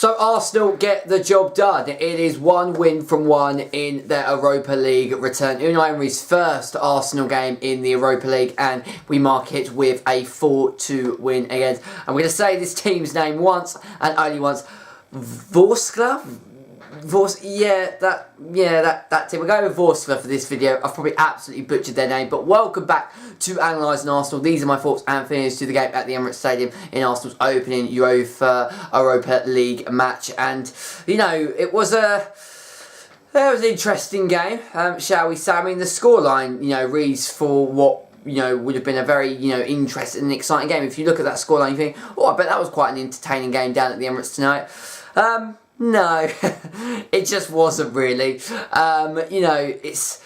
So Arsenal get the job done. It is 1 win from 1 in their Europa League return. Unai Emery's first Arsenal game in the Europa League, and we mark it with a 4-2 win against, I'm going to say this team's name once and only once, Vorskla? That team. We're going with Vorskla for this video. I've probably absolutely butchered their name, but welcome back to Analysing Arsenal. These are my thoughts and feelings to the game at the Emirates Stadium in Arsenal's opening Europa League match. And, you know, it was an interesting game, shall we say. I mean, the scoreline, you know, reads for what, you know, would have been a very, you know, interesting and exciting game. If you look at that scoreline, you think, oh, I bet that was quite an entertaining game down at the Emirates tonight. No, it just wasn't really. You know, it's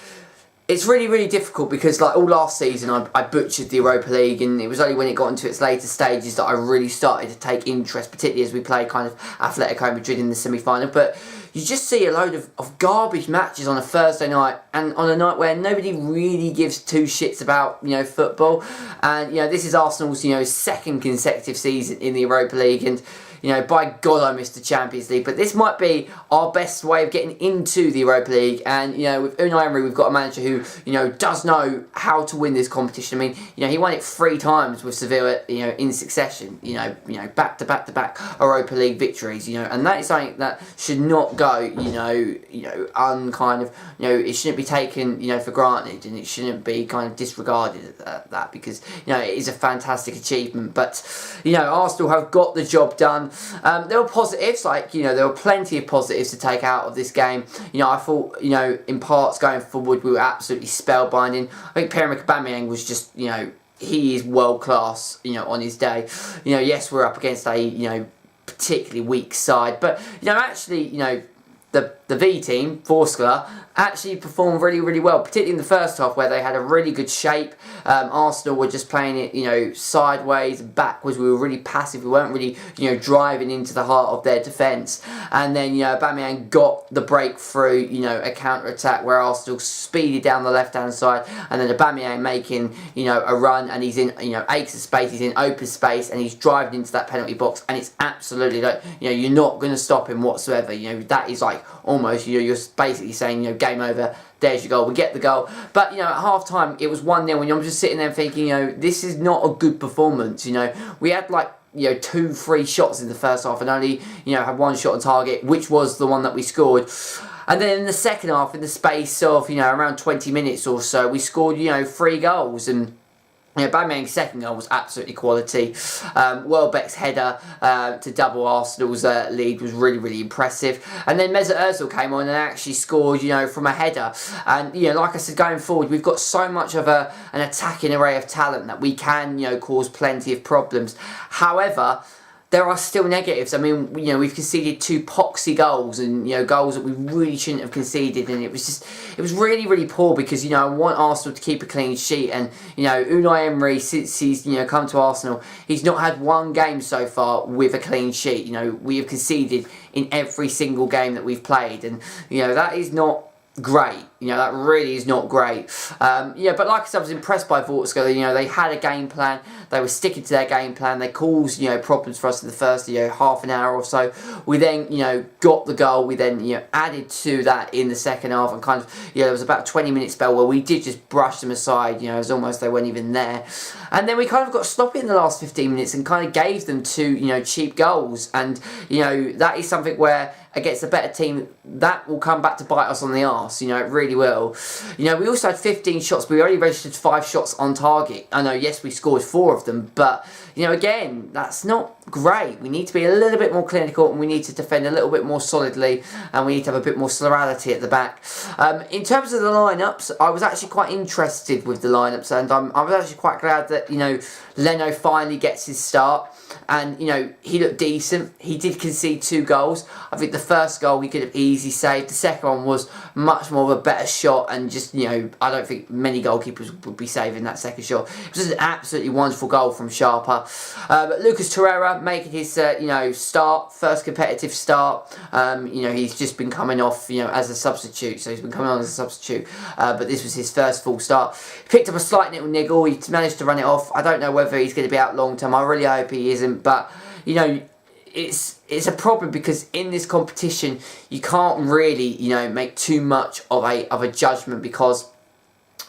really difficult because, like, all last season I butchered the Europa League, and it was only when it got into its later stages that I really started to take interest, particularly as we played kind of Atletico Madrid in the semi-final. But you just see a load of garbage matches on a Thursday night, and on a night where nobody really gives two shits about, you know, football. And, you know, this is Arsenal's, you know, second consecutive season in the Europa League, and, you know, by God, I missed the Champions League. But this might be our best way of getting into the Europa League. And, you know, with Unai Emery, we've got a manager who, you know, does know how to win this competition. I mean, you know, he won it 3 times with Sevilla, you know, in succession. You know, back to back Europa League victories. You know, and that is something that should not go, you know, it shouldn't be taken, you know, for granted, and it shouldn't be kind of disregarded at that, because, you know, it is a fantastic achievement. But, you know, Arsenal have got the job done. There were positives, like, you know, there were plenty of positives to take out of this game. You know, I thought, you know, in parts going forward, we were absolutely spellbinding. I think Pierre-Emerick Aubameyang was just, you know, he is world class, you know, on his day. You know, yes, we're up against a, you know, particularly weak side, but, you know, actually, you know, the V team, Vorskla, actually performed really well, particularly in the first half, where they had a really good shape. Arsenal were just playing it, you know, sideways, backwards. We were really passive. We weren't really, you know, driving into the heart of their defence. And then, you know, Aubameyang got the breakthrough, you know, a counter-attack where Arsenal speeded down the left-hand side, and then Aubameyang making, you know, a run, and he's in, you know, acres of space, he's in open space, and he's driving into that penalty box, and it's absolutely, like, you know, you're not going to stop him whatsoever. You know, that is like almost, you know, you're basically saying, you know, game over, there's your goal, we get the goal. But, you know, at half time it was 1-0, and I'm just sitting there thinking, you know, this is not a good performance. You know, we had like, you know, 2-3 shots in the first half, and only, you know, had 1 shot on target, which was the one that we scored. And then in the second half, in the space of, you know, around 20 minutes or so, we scored, you know, 3 goals. And, you know, Aubameyang's second goal was absolutely quality. Welbeck's header to double Arsenal's lead was really impressive. And then Mesut Ozil came on and actually scored, you know, from a header. And, you know, like I said, going forward, we've got so much of an attacking array of talent that we can, you know, cause plenty of problems. However, there are still negatives. I mean, you know, we've conceded 2 poxy goals, and, you know, goals that we really shouldn't have conceded, and it was really poor, because, you know, I want Arsenal to keep a clean sheet. And, you know, Unai Emery, since he's, you know, come to Arsenal, he's not had 1 game so far with a clean sheet. You know, we have conceded in every single game that we've played, and, you know, that is not great. You know, that really is not great. Yeah, but like I said, I was impressed by Vorskla. You know, they had a game plan. They were sticking to their game plan. They caused, you know, problems for us in the first, you know, half an hour or so. We then, you know, got the goal. We then, you know, added to that in the second half, and kind of, you know, there was about a 20-minute spell where we did just brush them aside. You know, it was almost they weren't even there. And then we kind of got sloppy in the last 15 minutes and kind of gave them 2, you know, cheap goals. And, you know, that is something where, against a better team, that will come back to bite us on the arse. You know, it really will. You know, we also had 15 shots, but we only registered 5 shots on target. I know, yes, we scored 4 of them, but, you know, again, that's not great. We need to be a little bit more clinical, and we need to defend a little bit more solidly, and we need to have a bit more celerity at the back. In terms of the lineups, I was actually quite interested with the lineups, and I was actually quite glad that, you know, Leno finally gets his start. And, you know, he looked decent. He did concede 2 goals. I think the first goal he could have easily saved. The second one was much more of a better shot, and just, you know, I don't think many goalkeepers would be saving that second shot. It was an absolutely wonderful goal from Sharper. But Lucas Torreira making his, you know, start, first competitive start. You know, he's just been coming off, you know, as a substitute. So he's been coming on as a substitute. But this was his first full start. He picked up a slight little niggle. He managed to run it off. I don't know whether he's going to be out long term. I really hope he isn't. But, you know, it's a problem because in this competition you can't really, you know, make too much of a judgment because,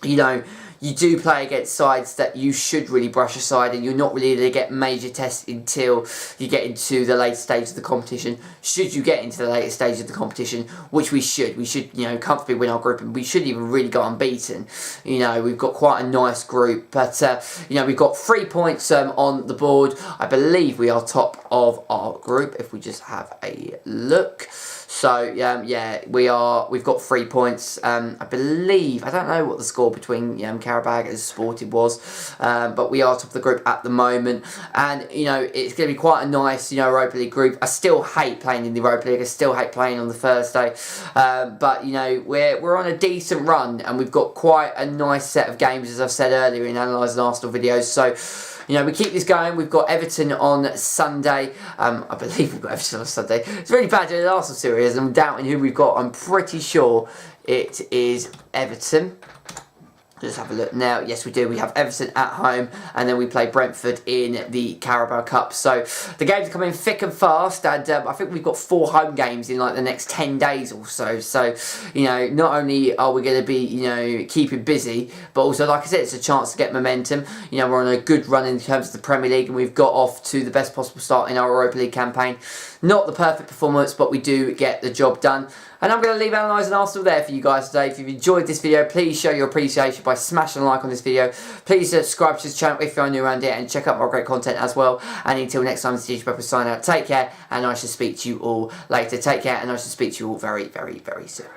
you know, you do play against sides that you should really brush aside, and you're not really going to get major tests until you get into the later stage of the competition. Should you get into the later stage of the competition, which we should, you know, comfortably win our group, and we should even really go unbeaten. You know, we've got quite a nice group, but you know, we've got 3 points on the board. I believe we are top of our group if we just have a look. So yeah, we've got 3 points. I believe, I don't know what the score between Karabag and Sported was, but we are top of the group at the moment, and you know, it's going to be quite a nice, you know, Europa League group. I still hate playing in the Europa League. I still hate playing on the Thursday, but you know, we're on a decent run, and we've got quite a nice set of games, as I've said earlier in analysing Arsenal videos. So, you know, we keep this going. We've got Everton on Sunday. I believe we've got Everton on Sunday. It's really bad doing an Arsenal series. I'm doubting who we've got. I'm pretty sure it is Everton. Let's have a look now. Yes, we do. We have Everton at home, and then we play Brentford in the Carabao Cup. So the games are coming thick and fast, and I think we've got 4 home games in like the next 10 days or so. So, you know, not only are we going to be, you know, keeping busy, but also, like I said, it's a chance to get momentum. You know, we're on a good run in terms of the Premier League, and we've got off to the best possible start in our Europa League campaign. Not the perfect performance, but we do get the job done. And I'm going to leave analysing Arsenal there for you guys today. If you've enjoyed this video, please show your appreciation by smashing a like on this video. Please subscribe to this channel if you're new around here, and check out more great content as well. And until next time, this is Bagpuss signing out. Take care, and I shall speak to you all later. Take care, and I shall speak to you all very, very, very soon.